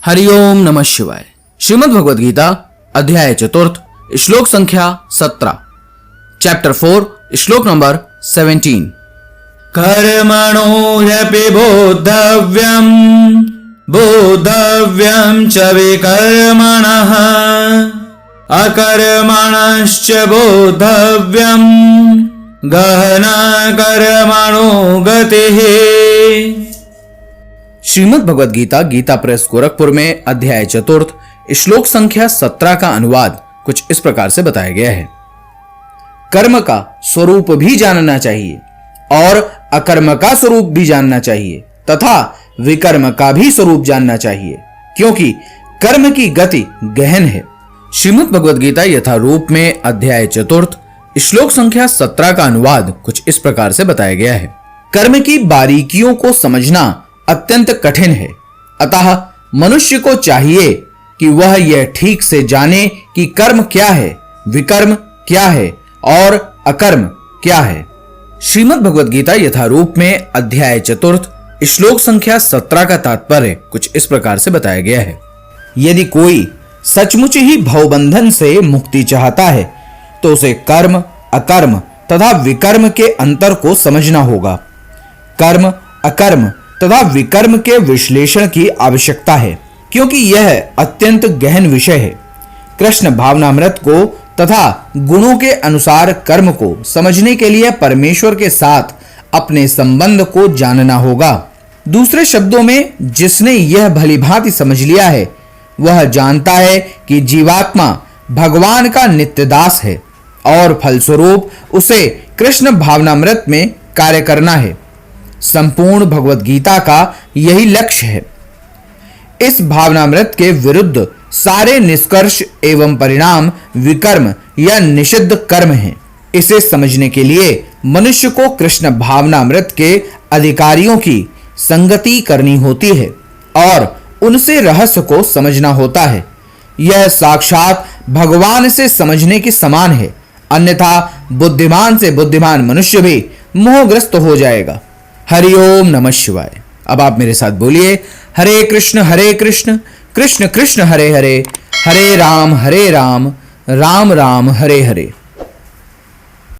हरिओम नमः शिवाय। श्रीमद् भगवद गीता अध्याय चतुर्थ श्लोक संख्या 17 चैप्टर 4 श्लोक नंबर 17। कर्मणो ह्यपि बोद्धव्यं च विकर्मणः अकर्मणश्च बोद्धव्यं गहना कर्मणो गतिः। श्रीमद् भगवद गीता गीता प्रेस गोरखपुर में अध्याय चतुर्थ श्लोक संख्या 17 का अनुवाद कुछ इस प्रकार से बताया गया है। कर्म का स्वरूप भी जानना चाहिए और अकर्म का स्वरूप भी जानना चाहिए तथा विकर्म का भी स्वरूप जानना चाहिए, क्योंकि कर्म की गति गहन है। श्रीमद् भगवद गीता यथारूप में अध्याय चतुर्थ श्लोक संख्या 17 का अनुवाद कुछ इस प्रकार से बताया गया है। कर्म की बारीकियों को समझना अत्यंत कठिन है, अतः मनुष्य को चाहिए कि वह यह ठीक से जाने कि कर्म क्या है, विकर्म क्या है और अकर्म क्या है। श्रीमद् भगवद गीता यथारूप में अध्याय चतुर्थ श्लोक संख्या 17 का तात्पर्य कुछ इस प्रकार से बताया गया है। यदि कोई सचमुच ही भवबंधन से मुक्ति चाहता है तो उसे कर्म, अकर्म तथा विकर्म के अंतर को समझना होगा। कर्म, अकर्म तथा विकर्म के विश्लेषण की आवश्यकता है, क्योंकि यह अत्यंत गहन विषय है। कृष्ण भावनामृत को तथा गुणों के अनुसार कर्म को समझने के लिए परमेश्वर के साथ अपने संबंध को जानना होगा। दूसरे शब्दों में, जिसने यह भलीभांति समझ लिया है वह जानता है कि जीवात्मा भगवान का नित्य दास है और फलस्वरूप उसे कृष्ण भावनामृत में कार्य करना है। संपूर्ण भगवद गीता का यही लक्ष्य है। इस भावनामृत के विरुद्ध सारे निष्कर्ष एवं परिणाम विकर्म या निषिद्ध कर्म हैं। इसे समझने के लिए मनुष्य को कृष्ण भावनामृत के अधिकारियों की संगति करनी होती है और उनसे रहस्य को समझना होता है। यह साक्षात भगवान से समझने के समान है, अन्यथा बुद्धिमान से बुद्धिमान मनुष्य भी मोहग्रस्त हो जाएगा। हरिओम नमः शिवाय। अब आप मेरे साथ बोलिए, हरे कृष्ण कृष्ण कृष्ण हरे हरे, हरे राम राम राम हरे हरे।